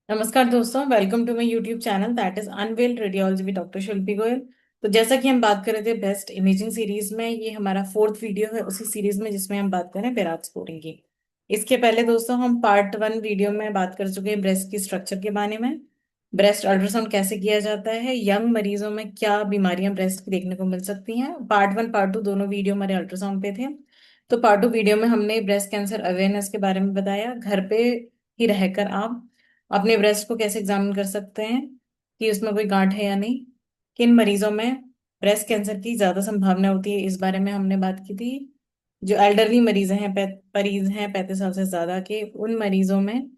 नमस्कार दोस्तों, welcome to my YouTube channel that is unveiled radiology with doctor Shilpi Goyal. तो जैसा कि हम बात कर रहे थे बेस्ट इमेजिंग सीरीज में, ये हमारा फोर्थ वीडियो है उसी सीरीज में जिसमें हम बात करें बेरात स्कोरिंग की। इसके पहले दोस्तों हम पार्ट 1 वीडियो में बात कर चुके हैं ब्रेस्ट की स्ट्रक्चर के बारे में। ब्रेस्ट अल्ट्रासाउंड कैसे किया जाता है, यंग मरीजों में क्या बीमारियां ब्रेस्ट की देखने को मिल सकती हैं। पार्ट 1 पार्ट 2 दोनों वीडियो हमारे अल्ट्रासाउंड पे थे। तो पार्ट 2 वीडियो में हमने ब्रेस्ट कैंसर अवेयरनेस के बारे में बताया। घर पे ही रहकर आप अपने ब्रेस्ट को कैसे एग्जामिन कर सकते हैं कि उसमें कोई गांठ है या नहीं। किन मरीजों में ब्रेस्ट कैंसर की ज्यादा संभावना होती है, इस बारे में हमने बात की थी। जो एल्डरली मरीज हैं 35 साल से ज्यादा के, उन मरीजों में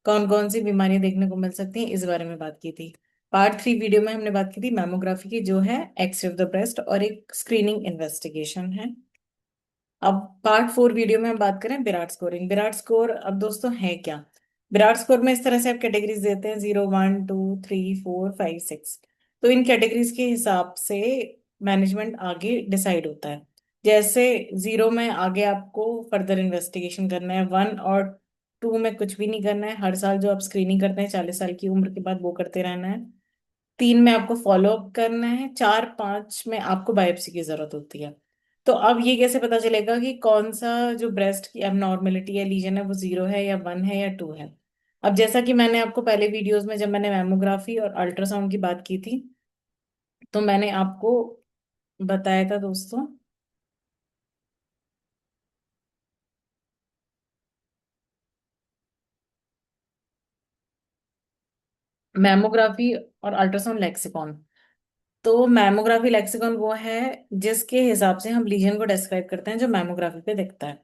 कौन कौन सी बीमारियां देखने को मिल सकती हैं, इस बारे में बात की थी। पार्ट 3 वीडियो में हमने बात की थी मैमोग्राफी की, जो है एक्सरे ऑफ द ब्रेस्ट और एक स्क्रीनिंग इन्वेस्टिगेशन है। अब पार्ट 4 वीडियो में हम बात करें विराट स्कोरिंग। विराट स्कोर अब दोस्तों है क्या? विराट स्कोर में इस तरह से आप कैटेगरीज देते हैं, 0 1 2 3 4 5 6। तो इन कैटेगरीज के हिसाब से मैनेजमेंट आगे डिसाइड होता है। जैसे 0 में आगे आपको फर्दर इन्वेस्टिगेशन करना है, 1 और 2 में कुछ भी नहीं करना है। हर साल जो आप स्क्रीनिंग करते हैं 40 साल की उम्र के बाद, वो करते रहना है। 3 में आपको फॉलो अप करना है। 4 5 में आपको बायोप्सी की जरूरत होती है। तो अब ये कैसे पता चलेगा कि कौन सा जो ब्रेस्ट की एबनॉर्मेलिटी या लीजन है वो 0 है या 1 है या 2 है। अब जैसा कि मैंने आपको पहले वीडियोस में, जब मैंने मैमोग्राफी और अल्ट्रासाउंड की बात की थी, तो मैंने आपको बताया था दोस्तों, मैमोग्राफी और अल्ट्रासाउंड लेक्सिकॉन। तो मैमोग्राफी लेक्सिकॉन वो है जिसके हिसाब से हम लीजन को डिस्क्राइब करते हैं जो मैमोग्राफी पे दिखता है।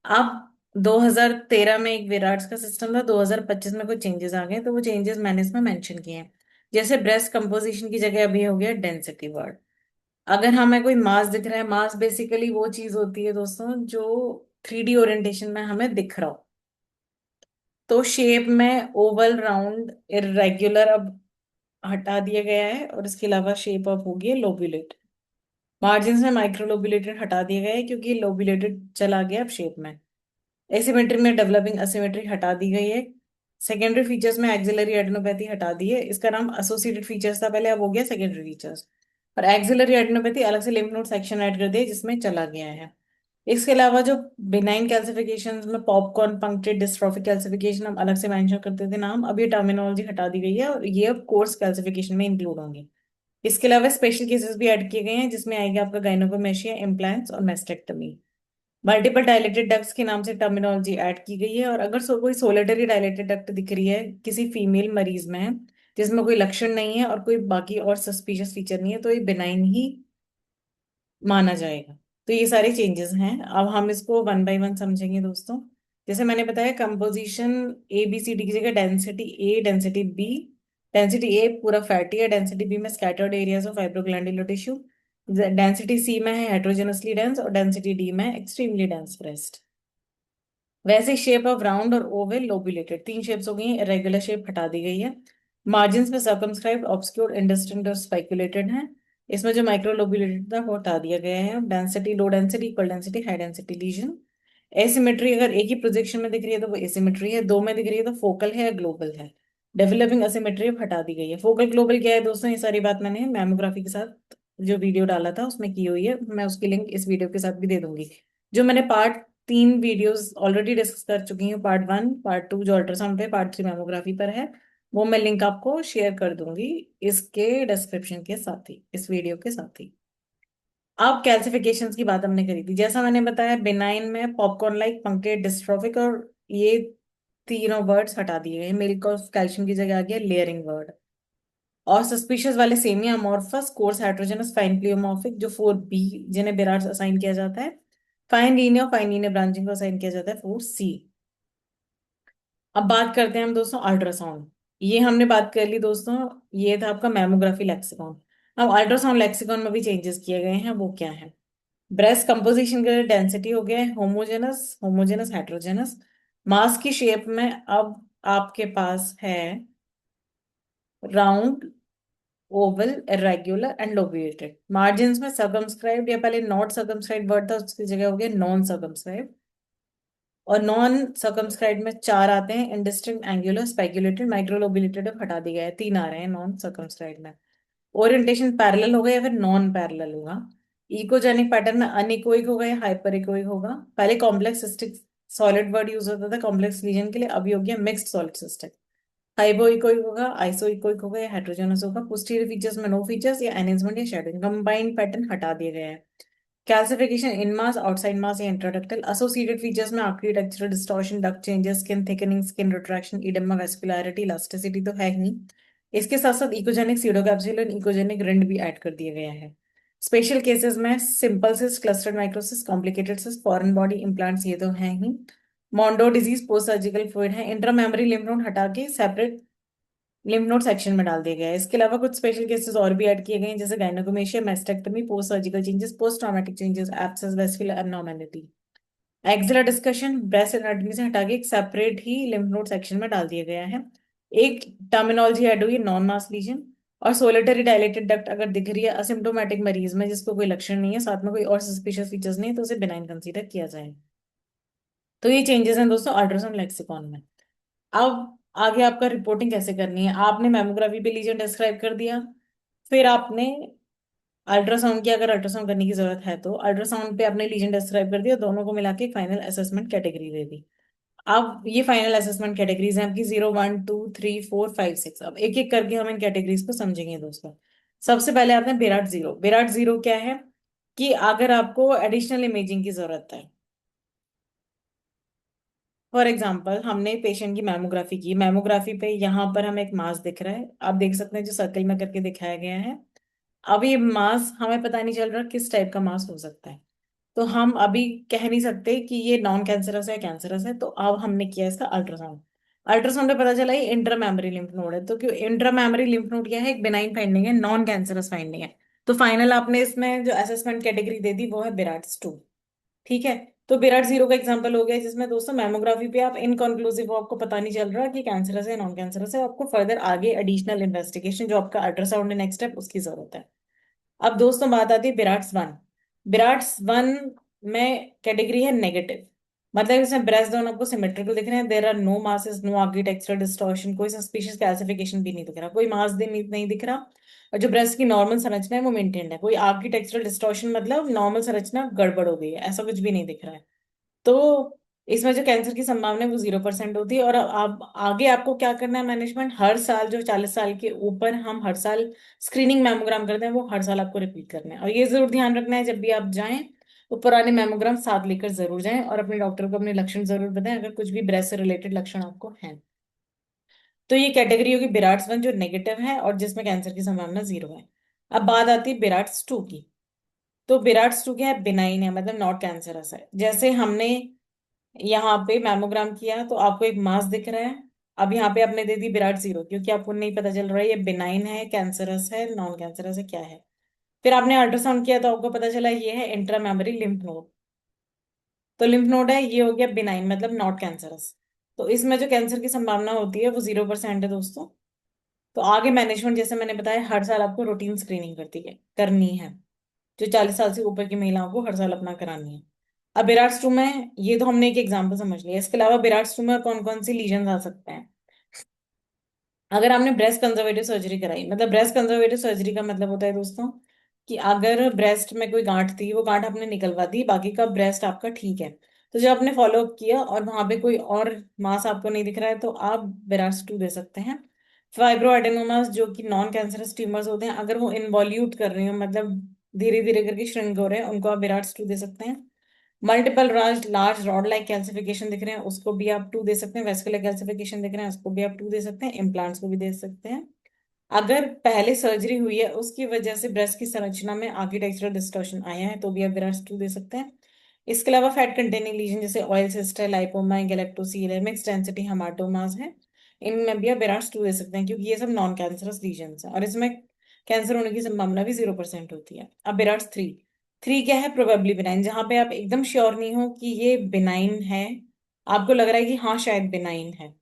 अब 2013 में एक विराट्स का सिस्टम था, 2025 में कुछ चेंजेस आ गए, तो वो चेंजेस मैंने इसमें मेंशन किए हैं। जैसे ब्रेस्ट कंपोजिशन की जगह अभी हो गया डेंसिटी वर्ड। अगर हमें कोई मास दिख रहा है, मास बेसिकली वो चीज होती है दोस्तों जो 3D ओरिएंटेशन में हमें दिख रहा हो। तो शेप में ओवल, राउंड, इरेगुलर अब हटा दिया गया है, और इसके अलावा शेप अब हो गई लोब्यूलेट। मार्जिन में माइक्रोलोब्यूलेटेड हटा दिया गया है क्योंकि लोब्यूलेटेड चला गया अब शेप में। एसिमेट्री में डेवलपिंग असिमेट्री हटा दी गई है। सेकेंडरी फीचर्स में एक्सिलरी एडेनोपैथी हटा दी है, इसका नाम एसोसिएटेड फीचर्स था पहले, अब हो गया सेकेंडरी फीचर्स। और एक्सिलरी एडेनोपैथी अलग से लिम्फ नोड सेक्शन ऐड कर दिया जिसमें चला गया है। इसके अलावा जो बिनाइन कैल्सिफिकेशन में पॉपकॉर्न पंक्चर डिस्ट्रॉफिक कैल्सिफिकेशन हम अलग से मेंशन करते थे नाम, अब ये टर्मिनोलॉजी हटा दी गई है और ये अब कोर्स कैल्सिफिकेशन में इंक्लूड होंगे। इसके अलावा स्पेशल केसेस भी ऐड किए गए हैं जिसमें आएगा आपका गाइनोकोमेशिया, इम्प्लांट्स और मेस्टेक्टमी। मल्टीपल डायलेटेड डक्ट्स के नाम से टर्मिनोलॉजी ऐड की गई है, और अगर कोई सोलिटरी डायलेटेड डक्ट दिख रही है किसी फीमेल मरीज में जिसमें कोई लक्षण नहीं है और कोई बाकी और सस्पिशियस फीचर नहीं है, तो ये बिनाइन ही माना जाएगा। तो ये सारे चेंजेस हैं। अब हम इसको 1 बाय 1 समझेंगे दोस्तों। जैसे मैंने बताया, composition A B C D की जगह density A, density B. Density A पूरा फैटी है, डेंसिटी बी में scattered areas of fibroglandular tissue, density C में है हेट्रोजेनसली डेंस, और डेंसिटी डी में एक्सट्रीमली डेंस ब्रेस्ट। वैसे शेप ऑफ राउंड और ओवल लोबुलेटेड, 3 शेप्स हो गई हैं, इरेगुलर शेप हटा दी गई है। मार्जिन्स में सर्कमस्क्राइब्ड, ऑब्सक्योर्ड, इंडिस्टिंक्ट और स्पेक्युलेटेड है। इसमें जो माइक्रो लोबुलेटेड था वो हटा दिया गया है। Density low density, equal density, high density lesion. Asymmetry अगर एक ही प्रोजेक्शन में दिख रही है तो वो एसिमेट्री है, 2 में दिख रही है तो फोकल है या ग्लोबल है। डेवलपिंग असिमेट्री अब हटा दी गई है। फोकल ग्लोबल क्या है दोस्तों, ये सारी बात मैंने मैमोग्राफी के साथ जो वीडियो डाला था उसमें की हुई है, मैं उसकी लिंक इस वीडियो के साथ भी दे दूंगी। जो मैंने पार्ट 3 वीडियोस ऑलरेडी डिस्कस कर चुकी हूँ, पार्ट 1 पार्ट 2 जो अल्ट्रासाउंड पे, पार्ट 3 मैमोग्राफी पर है, वो मैं लिंक आपको शेयर कर दूंगी इसके डिस्क्रिप्शन के साथ ही, इस वीडियो के साथ ही। अब कैल्सिफिकेशंस की बात हमने करी थी, जैसा मैंने बताया बिनाइन में पॉपकॉर्न लाइक, पंक्टेड, डिस्ट्रॉफिक, और ये तीनों वर्ड्स हटा दिए गए। मिल्क ऑफ कैल्शियम की जगह आ गया लेयरिंग वर्ड। और सस्पिशियस वाले semi amorphous, coarse heterogeneous, fine pleomorphic जो 4B, जिन्हें बेरार्स असाइन किया जाता है। फाइन लीनियर और फाइन लीनियर ब्रांचिंग को असाइन किया जाता है 4C। अब बात करते हैं हम दोस्तों अल्ट्रासाउंड। ये हमने बात कर ली दोस्तों, ये था आपका मैमोग्राफी लेक्सिकॉन। अब अल्ट्रासाउंड लेक्सिकॉन में भी चेंजेस किए गए हैं, वो क्या है? ब्रेस्ट कंपोजिशन के डेंसिटी हो गया है होमोजेनस, होमोजेनस हेट्रोजेनस। मास की शेप में अब आपके पास है round, oval, irregular and lobulated. Margins में सर्कमस्क्राइब्ड, या पहले नॉट सर्कमस्क्राइब्ड वर्ड था उसकी जगह हो गया नॉन सर्कमस्क्राइब्ड। और नॉन सर्कमस्क्राइब में चार आते हैं, इंडिस्टिंक्ट, एंगुलर, स्पेक्युलेटेड, माइक्रोलोब्यूलेटेड हटा दिया है, तीन आ रहे हैं नॉन सर्कमस्क्राइब में। ओरिएंटेशन पैरेलल होगा या फिर नॉन पैरेलल होगा। इकोजेनिक पैटर्न में अनइकोइक होगा या हाइपर इकोइक होगा। पहले complex cystic solid word use होता था कॉम्प्लेक्स लीजन के लिए, अभी हो गया मिक्स्ड सॉलिड सिस्टिक। हाइपोइकोइक होगा, आइसोइकोइक होगा या हेट्रोजेनस होगा। पोस्टीरियर फीचर्स में नो फीचर्स या एनहेंसमेंट या शेडोइंग, कंबाइंड पैटर्न हटा दिए गए हैं। कैल्सिफिकेशन इन मास, आउटसाइड मास या इंट्राडक्टल। एसोसिएटेड फीचर्स में architectural distortion, duct changes, skin thickening, skin retraction, edema, vascularity, elasticity तो है ही। इसके साथ साथ इकोजेनिक सीडो कैप्सूल और इकोजेनिक रिंड भी ऐड कर दिए गए हैं। स्पेशल केसेस में simple cyst, clustered microcysts, complicated cyst, foreign body implants, ये तो है ही। Mondor disease post surgical fluid है। इंट्रामेमरी लिम्फ नोड हटा के सेपरेट लिम्फ नोड सेक्शन में डाल दिया गया है। इसके अलावा कुछ स्पेशल केसेस और भी ऐड किए गए हैं, जैसे gynaecomastia, mastectomy, post surgical changes, post traumatic changes, abscess, vascular abnormality. Axillary discussion, breast anatomy से हटा के एक सेपरेट ही लिम्फ नोड सेक्शन में डाल दिया गया है। एक टर्मिनोलॉजी ऐड हुई, नॉन मास लीजन। और सोलिटरी डायलेटेड डक्ट अगर दिख रही है असिम्प्टोमेटिक मरीज में जिसको कोई लक्षण नहीं है, साथ में कोई और सस्पिशियस फीचर्स नहीं है, तो उसे बिनाइन कंसीडर किया जाए। तो ये चेंजेस हैं दोस्तों अल्ट्रासाउंड लेक्सिकॉन में। अब आगे आपका रिपोर्टिंग कैसे करनी है। आपने मेमोग्राफी पे लीजन डिस्क्राइब कर दिया, फिर आपने अल्ट्रासाउंड की, अगर अल्ट्रासाउंड करने की जरूरत है तो अल्ट्रासाउंड पे आपने लीजन डिस्क्राइब कर दिया, दोनों को मिला के फाइनल असेसमेंट कैटेगरी दे दी। अब ये फाइनल असेसमेंट कैटेगरीज हैं आपकी 0, 1, 2, 3, 4, 5, 6। अब एक एक करके हम इन कैटेगरीज को समझेंगे दोस्तों। सबसे पहले आते हैं विराट जीरो। विराट जीरो क्या है कि अगर आपको एडिशनल इमेजिंग की जरूरत है, फॉर एग्जाम्पल हमने पेशेंट की मैमोग्राफी की, मैमोग्राफी पे यहाँ पर हमें एक मास दिख रहा है, आप देख सकते हैं जो सर्कल में करके दिखाया गया है। अब ये मास हमें पता नहीं चल रहा किस टाइप का मास हो सकता है, तो हम अभी कह नहीं सकते कि ये नॉन कैंसरस है कैंसरस है। तो अब हमने किया इसका अल्ट्रासाउंड। अल्ट्रासाउंड पे पता चला ये इंट्रामेमरी लिम्फ नोड है, तो क्यों इंट्रामेमरी लिम्फ नोड क्या है, एक बिनाइन फाइंडिंग है, नॉन कैंसरस फाइंडिंग है। तो फाइनल आपने इसमें जो असेसमेंट कैटेगरी दे दी वो है बिराट्स 2। ठीक है। तो विराट जीरो का एग्जांपल हो गया, जिसमें दोस्तों मैमोग्राफी पे आप इनकॉन्क्लूसिव हो, आपको पता नहीं चल रहा कि कैंसरस है नॉन कैंसरस है, आपको फर्दर आगे एडिशनल इन्वेस्टिगेशन जो आपका अल्ट्रासाउंड है नेक्स्ट स्टेप उसकी जरूरत है। अब दोस्तों बात आती है बिराट्स 1। बिराट्स 1 में कैटेगरी है नेगेटिव, मतलब इसमें ब्रेस्ट दोनों आपको सिमेट्रिकल दिख रहे हैं, there are no masses, no architectural distortion, कोई सस्पिशियस कैल्सिफिकेशन भी नहीं दिख रहा, कोई मास भी नहीं दिख रहा। और जो ब्रेस्ट की नॉर्मल संरचना है वो मेंटेन्ड है, कोई आर्किटेक्चरल डिस्टॉर्शन मतलब नॉर्मल संरचना गड़बड़ हो गई है ऐसा कुछ भी नहीं दिख रहा है। तो इसमें जो कैंसर की संभावना है वो 0% होती है। और अब आगे आपको क्या करना है, मैनेजमेंट हर साल जो 40 साल के ऊपर हम हर साल स्क्रीनिंग मैमोग्राम करते हैं वो हर साल आपको रिपीट करना है। और ये जरूर ध्यान रखना है जब भी आप जाएं तो पुराने मैमोग्राम साथ लेकर जरूर जाएं, और अपने डॉक्टर को अपने लक्षण जरूर बताएं अगर कुछ भी ब्रेस्ट से रिलेटेड लक्षण आपको हैं। तो ये कैटेगरी होगी बिराट्स 1 जो नेगेटिव है और जिसमें कैंसर की संभावना 0 है। अब बात आती है बिराट्स 2 की। तो बिराट्स 2 क्या है, बिनाइन है, मतलब नॉट कैंसरस है। जैसे हमने यहाँ पे मैमोग्राम किया तो आपको एक मास दिख रहा है। अब यहाँ पे आपने दे दी विराट 0 क्योंकि आपको नहीं पता चल रहा है ये बिनाइन है, कैंसरस है, नॉन कैंसरस है, क्या है। फिर आपने अल्ट्रासाउंड किया तो आपको पता चला ये है इंट्रामेमरी लिम्फ नोड। तो लिम्फ नोड है, ये हो गया बिनाइन मतलब नॉट कैंसरस। तो इसमें जो कैंसर की संभावना होती है वो 0% है दोस्तों। तो आगे मैनेजमेंट जैसे मैंने बताया हर साल आपको रूटीन स्क्रीनिंग करनी है, जो 40 साल से ऊपर की महिलाओं को हर साल अपना करानी है। अब बिराट्स 2 में ये तो हमने एक एग्जांपल समझ लिया, इसके अलावा बिराट्स 2 में कौन कौन सी लीजन आ सकते हैं। अगर आपने ब्रेस्ट कंजर्वेटिव सर्जरी कराई, मतलब ब्रेस्ट कंजर्वेटिव सर्जरी का मतलब होता है दोस्तों कि अगर ब्रेस्ट में कोई गांठ थी वो गांठ आपने निकलवा दी, बाकी का ब्रेस्ट आपका ठीक है। तो जब आपने फॉलो अप किया और वहां पे कोई और मास आपको नहीं दिख रहा है तो आप बिराट्स 2 दे सकते हैं। फाइब्रो एडेनोमास जो कि नॉन कैंसरस ट्यूमर्स होते हैं, अगर वो इन्वॉल्यूट कर रही हो मतलब धीरे धीरे करके श्रिंक हो रहे हैं, उनको आप बिराट्स 2 दे सकते हैं। Multiple large large rod like calcification दिख रहे हैं उसको भी आप 2 दे सकते हैं। वेस्कुलर कैल्सिफिकेशन दिख रहे हैं उसको भी आप 2 दे सकते हैं। इम्प्लांट्स को भी दे सकते हैं। अगर पहले सर्जरी हुई है उसकी वजह से ब्रेस्ट की संरचना में आर्किटेक्चरल डिस्टॉर्शन आया है तो भी आप ब्रेस्ट 2 दे सकते हैं। इसके अलावा फैट कंटेनिंग लीजन जैसे ऑयल सिस्ट है, लाइपोमा है, गैलेक्टोसील है, मिक्स डेंसिटी हेमाटोमास है, इनमें भी आप ब्रेस्ट 2 दे सकते हैं क्योंकि ये सब नॉन कैंसरस लीजन है और इसमें कैंसर होने की संभावना भी 0% होती है। अब ब्रेस्ट 3। 3 क्या है, प्रोबेबली बिनाइन, जहां पे आप एकदम श्योर नहीं हो कि ये बिनाइन है, आपको लग रहा है कि हाँ शायद बिनाइन है।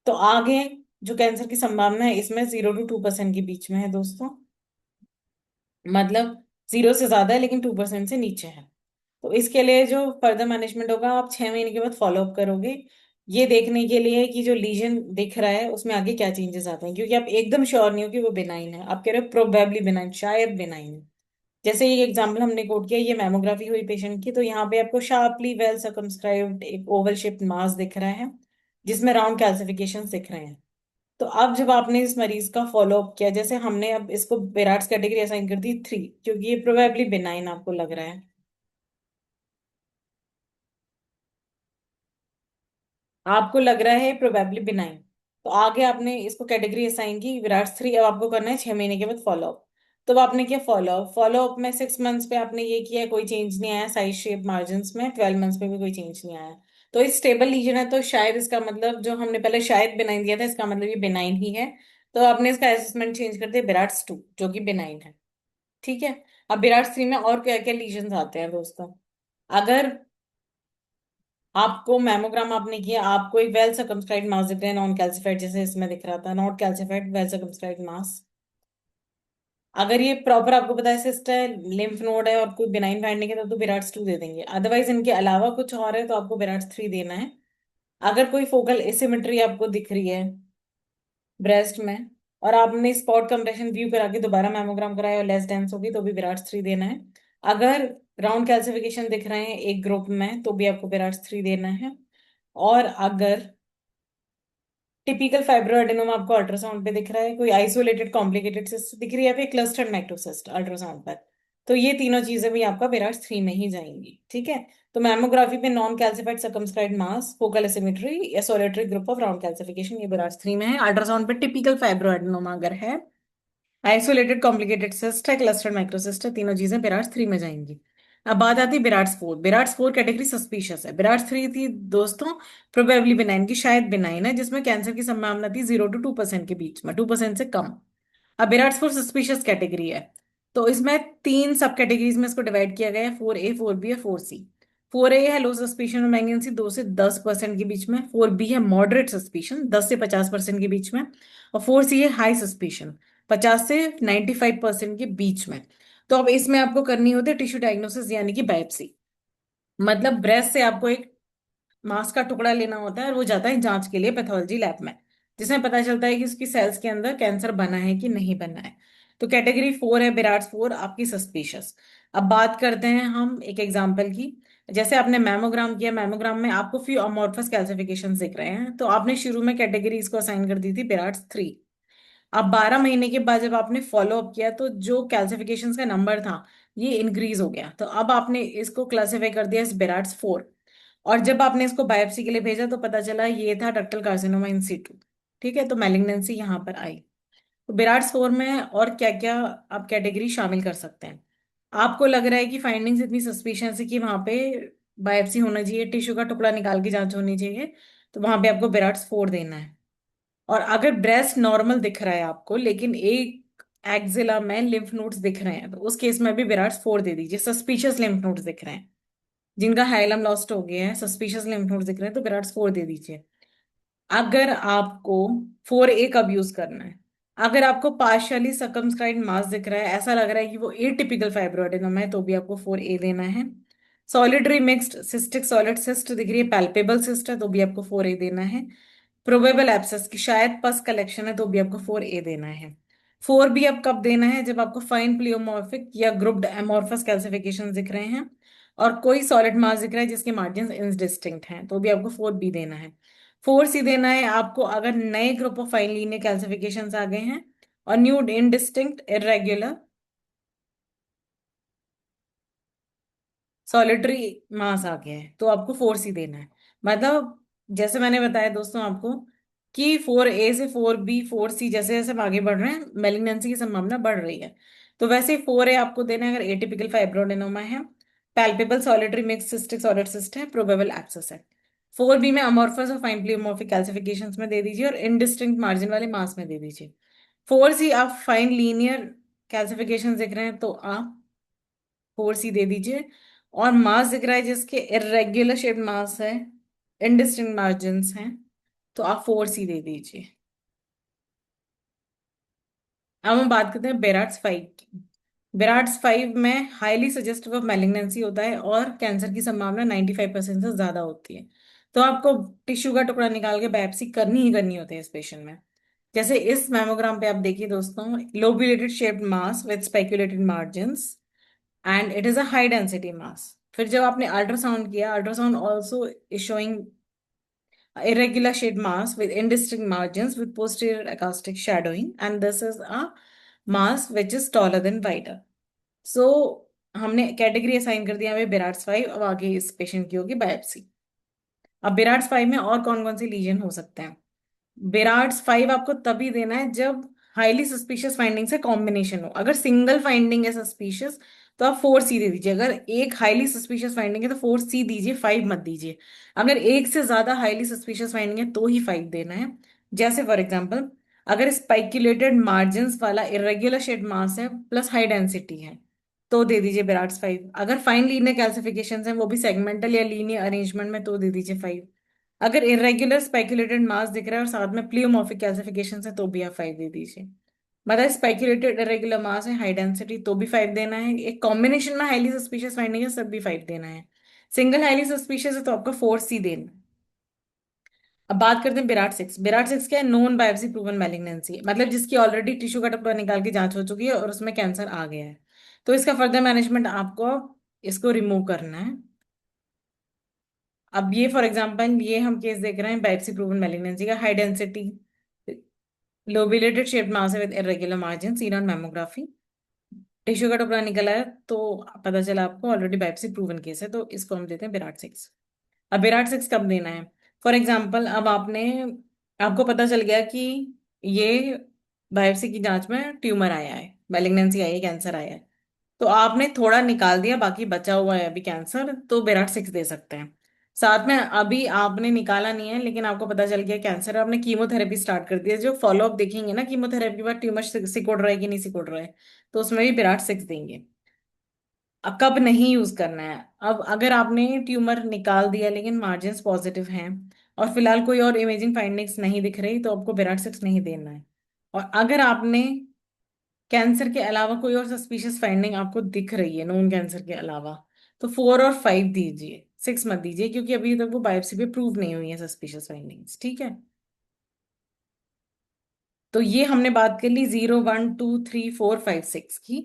तो आगे जो कैंसर की संभावना है इसमें 0 to 2% के बीच में है दोस्तों, मतलब 0 से ज्यादा है लेकिन 2% से नीचे है। तो इसके लिए जो फर्दर मैनेजमेंट होगा, आप 6 महीने के बाद फॉलो अप करोगे, ये देखने के लिए कि जो लीजन दिख रहा है उसमें आगे क्या चेंजेस आते हैं, क्योंकि आप एकदम श्योर नहीं हो कि वो बिनाइन है, आप कह रहे हो प्रोबेबली बिनाइन, शायद बिनाइन है। जैसे ये एग्जाम्पल हमने कोट किया, ये मैमोग्राफी हुई पेशेंट की, तो यहाँ पे आपको शार्पली वेल सर्कमस्क्राइब्ड एक ओवल शेप्ड मास दिख रहा है जिसमें राउंड कैल्सिफिकेशन दिख रहे हैं। तो अब जब आपने इस मरीज का फॉलो अप किया, जैसे हमने अब इसको बेराट्स कैटेगरी असाइन कर दी 3, क्योंकि ये प्रोबेबली बिनाइन आपको लग रहा है, आपको लग रहा है प्रोबेबली बिनाइन, तो आगे आपने इसको कैटेगरी असाइन की विराट 3। अब आपको करना है 6 महीने के बाद फॉलो अप। तो अब आपने किया फॉलो अप, फॉलो अप में 6 मंथ्स पे आपने ये किया, कोई चेंज नहीं आया साइज शेप मार्जिन में, 12 मंथ्स में भी कोई चेंज नहीं आया, तो इस स्टेबल लीजन है, तो शायद इसका मतलब, जो हमने पहले शायद बिनाइन दिया था, इसका मतलब ये बिनाइन ही है। तो आपने इसका असेसमेंट चेंज कर दिया विराट्स 2, जो कि बिनाइन है। ठीक है। अब विराट 3 में और क्या क्या लीजन आते हैं दोस्तों। अगर आपको मैमोग्राम आपने किया, आपको एक वेल सर्कमस्क्राइब्ड मास दिख रहा है, नॉन कैल्सिफाइड, जैसे इसमें दिख रहा था नॉट कैल्सिफाइड वेल सर्कमस्क्राइब्ड मास। अगर ये प्रॉपर आपको पता है सिस्ट है, लिम्फ नोड है और कोई बिनाइन फाइंडिंग है, तो विराट्स 2 दे देंगे। अदरवाइज इनके अलावा कुछ और है तो आपको विराट्स 3 देना है। अगर कोई फोकल एसिमेट्री आपको दिख रही है ब्रेस्ट में, और आपने स्पॉट कंप्रेशन व्यू करा के दोबारा मैमोग्राम कराया और लेस डेंस होगी, तो भी विराट्स 3 देना है। अगर राउंड कैल्सिफिकेशन दिख रहे हैं एक ग्रुप में, तो भी आपको विराट्स 3 देना है। और अगर टिपिकल फाइब्रोएडेनोमा आपको अल्ट्रासाउंड पे दिख रहा है, कोई आइसोलेटेड कॉम्प्लिकेटेड सिस्ट दिख रही है, या फिर क्लस्टर्ड माइक्रोसिस्ट अल्ट्रासाउंड पर, तो ये तीनों चीजें भी आपका विराट 3 में ही जाएंगी। ठीक है। तो मैमोग्राफी पे नॉन कैल्सिफाइड सर्कमस्क्राइब्ड मास, फोकल एसिमेट्री या solitary group of round calcification, ये विराट 3 में है। अल्ट्रासाउंड पे टिपिकल फाइब्रोएडेनोमा अगर है, आइसोलेटेड कॉम्प्लिकेटेड सिस्ट है, क्लस्टर्ड माइक्रोसिस्ट है, तीनों चीजें विराट 3 में जाएंगी। अब बात आती है विराट 4। विराट 4 कैटेगरी सस्पिशियस है। विराट 3 थी दोस्तों प्रोबेबली बिनाइन की, शायद बिनाइन है, जिसमें कैंसर की संभावना थी 0 to 2% के बीच में, 2% से कम। अब विराट 4 सस्पिशियस कैटेगरी है। तो इसमें 3 सब कैटेगरीज में इसको डिवाइड किया गया है, 4A 4B और 4C। 4A है लो सस्पिशन और मैग्नेंसी 2 से 10% के बीच में, 4B है मॉडरेट सस्पिशन 10 से 50% के बीच में, और 4C है हाई सस्पिशन 50 से 95% के बीच में। तो अब इसमें आपको करनी होती है टिश्यू डायग्नोसिस, यानी कि बायोप्सी। मतलब ब्रेस्ट से आपको एक मांस का टुकड़ा लेना होता है और वो जाता है जांच के लिए पैथोलॉजी लैब में, जिसमें पता चलता है कि उसकी सेल्स के अंदर कैंसर बना है कि नहीं बना है। तो कैटेगरी 4 है बिराट्स 4 आपकी सस्पिशियस। अब बात करते हैं हम एक एग्जांपल की। जैसे आपने मैमोग्राम किया, मैमोग्राम में आपको फ्यू अमॉर्फस कैल्सिफिकेशन दिख रहे हैं, तो आपने शुरू में कैटेगरी इसको असाइन कर दी थी बिराट्स 3। अब 12 महीने के बाद जब आपने फॉलो अप किया, तो जो कैल्सिफिकेशन का नंबर था ये इंक्रीज हो गया, तो अब आपने इसको क्लासिफाई कर दिया इस बिराट्स 4। और जब आपने इसको बायोप्सी के लिए भेजा, तो पता चला ये था डक्टल कार्सिनोमा इन सीटू। ठीक है, तो मैलिग्नेंसी यहाँ पर आई। तो बिराट्स 4 में और क्या क्या आप कैटेगरी शामिल कर सकते हैं। आपको लग रहा है कि फाइंडिंग्स इतनी सस्पिशियस है कि वहां पे बायोप्सी होना चाहिए, टिश्यू का टुकड़ा निकाल के जांच होनी चाहिए, तो वहां पे आपको बिराट्स 4 देना है। और अगर ब्रेस्ट नॉर्मल दिख रहा है आपको, लेकिन एक एक्जिला में लिम्फ नोड्स दिख रहे हैं, तो उस केस में भी विराट 4 दे दीजिए। सस्पिशियस लिम्फ नोड्स दिख रहे हैं, जिनका हाइलम लॉस्ट हो गया है, सस्पिशियस लिम्फ नोड्स दिख रहे हैं, तो विराट 4 दे दीजिए। अगर आपको 4A कब यूज करना है, अगर आपको पार्शियली सर्कमस्क्राइब्ड मास दिख रहा है, ऐसा लग रहा है कि वो एटिपिकल फाइब्रोएडेनोमा है, तो भी आपको 4A देना है। सॉलिडरी मिक्स्ड सिस्टिक सॉलिड सिस्ट दिख रही है, पैल्पेबल सिस्ट है, तो भी आपको 4A देना है। प्रोबेबल एब्सेस की शायद पस कलेक्शन है, तो भी आपको 4A देना है। 4B अब कब देना है, जब आपको फाइन प्लियोमॉर्फिक या ग्रुप्ड एमॉर्फस कैल्सिफिकेशन दिख रहे हैं और कोई सॉलिड मास दिख रहा है जिसके मार्जिन इनडिस्टिंक्ट हैं, तो भी आपको 4B देना है। 4C देना है आपको अगर नए group of fine linear calcification आ गए हैं और new indistinct irregular solitary mass आ गया है, तो आपको 4C देना है। मतलब जैसे मैंने बताया दोस्तों आपको कि 4A से 4B 4C जैसे जैसे हम आगे बढ़ रहे हैं, मेलिग्नेंसी की संभावना बढ़ रही है। तो वैसे 4A आपको देना है अगर एटिपिकल फाइब्रोडेनोमा है, palpable solitary mix cystic solid cyst है, प्रोबेबल एक्सेस है। 4B में अमॉर्फस और फाइन प्लियोमॉर्फिक कैल्सिफिकेशन में दे दीजिए और इनडिस्टिंक्ट मार्जिन वाले मास में दे दीजिए। 4C आप फाइन लीनियर कैल्सिफिकेशन देख रहे हैं, तो आप 4C दे दीजिए। और मास दिख रहा है जिसके इरेग्युलर शेप मास है, इनडिस्टिंक्ट मार्जिन्स हैं, तो आप 4C दे दीजिए। अब हम बात करते हैं बेराट्स 5 की। बिराट्स 5 में हाईली सजेस्टिव ऑफ मैलिग्नेंसी होता है और कैंसर की संभावना 95% से ज्यादा होती है। तो आपको टिश्यू का टुकड़ा निकाल के बायोप्सी करनी ही करनी होती है इस पेशेंट में। जैसे इस मैमोग्राम पे आप देखिए दोस्तों, lobulated shaped mass with spiculated margins and it is a high density mass. फिर जब आपने अल्ट्रासाउंड किया, ultrasound also is showing irregular shaped mass with indistinct margins with posterior acoustic shadowing, and this is a mass which is taller than wider. So हमने category assign कर दिया हमें बिराट्स 5। अब आगे इस पेशेंट की होगी बायोप्सी। अब बिराट्स 5 में और कौन कौन से लीजन हो सकते हैं? बिराड्स 5 आपको तभी देना है जब हाईली सस्पिशियस फाइंडिंग से कॉम्बिनेशन हो। अगर सिंगल फाइंडिंग है सस्पिशियस तो आप 4C दे दीजिए। अगर एक हाईली सस्पिशियस फाइंडिंग है तो 4C दीजिए, 5 मत दीजिए। अगर एक से ज्यादा हाईली सस्पिशियस फाइंडिंग है तो ही 5 देना है। जैसे फॉर एग्जाम्पल, अगर स्पाइक्यूलेटेड मार्जिन्स वाला इरेग्युलर शेड मास है प्लस हाई डेंसिटी है तो दे दीजिए बिराड्स 5। अगर फाइन लीनियर कैल्सिफिकेशन है वो भी सेगमेंटल या लीनियर अरेंजमेंट में तो दे दीजिए 5। अगर इरेग्युलर स्पेक्यूलेटेड मास दिख रहा है और साथ में प्लियोमॉर्फिक कैल्सिफिकेशन है तो भी आप 5 दे दीजिए। मतलब स्पेक्यूलेटेड इरेग्युलर मास है, हाई डेंसिटी, तो भी 5 देना है। एक कॉम्बिनेशन में हाईली सस्पिशियस फाइंडिंग है, सब भी 5 देना है। सिंगल हाईली सस्पिशियस है तो आपका 4C देना है। अब बात करते हैं बिराट 6। बिराट 6 क्या है? नोन बायोप्सी प्रूवन मैलिग्नेंसी, मतलब जिसकी ऑलरेडी टिश्यू का टुकड़ा निकाल के जांच हो चुकी है और उसमें कैंसर आ गया है। तो इसका फर्दर मैनेजमेंट आपको इसको रिमूव करना है। अब ये फॉर एग्जांपल ये हम केस देख रहे हैं बायोप्सी प्रूवन मैलिग्नेंसी का। High density lobulated shaped mass with irregular margin seen on mammography, tissue का टुकड़ा निकला है तो पता चला आपको ऑलरेडी बायोप्सी प्रूवन केस है, तो इसको हम देते हैं विराट 6। अब विराट 6 कब देना है? फॉर एग्जाम्पल अब आपको पता चल गया कि ये बायोप्सी की जांच में ट्यूमर आया है, मैलिग्नेंसी आई है, कैंसर आया है। तो आपने थोड़ा निकाल दिया, बाकी बचा हुआ है अभी कैंसर, तो बेराट 6 दे सकते हैं। साथ में अभी आपने निकाला नहीं है लेकिन आपको पता चल गया कैंसर है, आपने कीमोथेरेपी स्टार्ट कर दिया। जो फॉलोअप देखेंगे ना कीमोथेरेपी के बाद, ट्यूमर सिकुड़ रहा है कि नहीं सिकुड़ रहा है, तो उसमें भी बेराट 6 देंगे। अब कब नहीं यूज करना है? अब अगर आपने ट्यूमर निकाल दिया लेकिन मार्जिन्स पॉजिटिव हैं और फिलहाल कोई और इमेजिंग फाइंडिंग्स नहीं दिख रही तो आपको बेराट 6 नहीं देना है। और अगर आपने कैंसर के अलावा कोई और सस्पिशियस फाइंडिंग आपको दिख रही है नोन कैंसर के अलावा, तो 4 और 5 दीजिए, 6 मत दीजिए, क्योंकि अभी तक वो बायोप्सी पे प्रूव नहीं हुई है सस्पिशियस फाइंडिंग्स। ठीक है? तो ये हमने बात कर ली 0 1 2 3 4 5 6 की।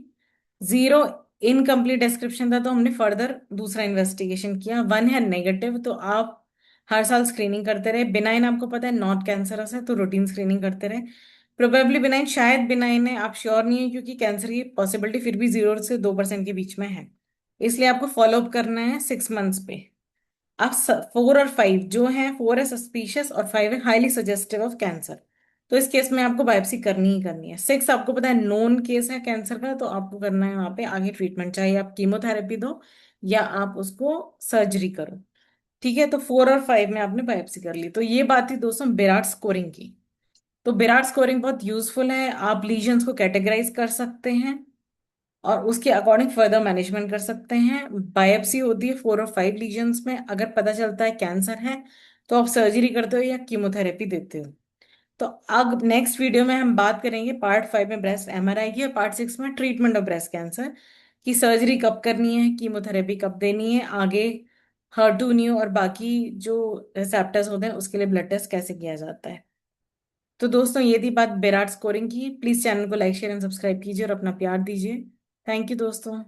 0 इनकम्प्लीट डिस्क्रिप्शन था तो हमने फर्दर दूसरा इन्वेस्टिगेशन किया। 1 है नेगेटिव, तो आप हर साल स्क्रीनिंग करते रहे। बिनाइन आपको पता है नॉट कैंसरस है तो रूटीन स्क्रीनिंग करते रहे। प्रोबेबली बिनाइन, शायद बिनाइन है, आप श्योर नहीं है क्योंकि कैंसर की पॉसिबिलिटी फिर भी 0 से 2% के बीच में है। इसलिए आपको फॉलोअप करना है 6 मंथ्स पे। अब 4 और 5 जो है, 4 है सस्पिशियस और 5 है हाईली सजेस्टिव ऑफ कैंसर, तो इस केस में आपको बायोप्सी करनी ही करनी है। 6 आपको पता है नोन केस है कैंसर का, तो आपको करना है वहां पे आगे ट्रीटमेंट, चाहे आप कीमोथेरेपी दो या आप उसको सर्जरी करो। ठीक है? तो 4 और 5 में आपने बायोप्सी कर ली। तो ये बात थी दोस्तों विराट स्कोरिंग की। तो विराट स्कोरिंग बहुत यूजफुल है, आप लीजन्स को कैटेगराइज कर सकते हैं और उसके अकॉर्डिंग फर्दर मैनेजमेंट कर सकते हैं। बायोप्सी होती है 4 और 5 लीजन्स में। अगर पता चलता है कैंसर है तो आप सर्जरी करते हो या कीमोथेरेपी देते हो। तो अब नेक्स्ट वीडियो में हम बात करेंगे पार्ट 5 में ब्रेस्ट MRI की और पार्ट 6 में ट्रीटमेंट ऑफ ब्रेस्ट कैंसर की। सर्जरी कब करनी है, कीमोथेरेपी कब देनी है, आगे HER2 न्यू और बाकी जो रिसेप्टर्स होते हैं उसके लिए ब्लड टेस्ट कैसे किया जाता है। तो दोस्तों ये थी बात बेराट स्कोरिंग की। प्लीज चैनल को लाइक शेयर एंड सब्सक्राइब कीजिए और अपना प्यार दीजिए। थैंक यू दोस्तों।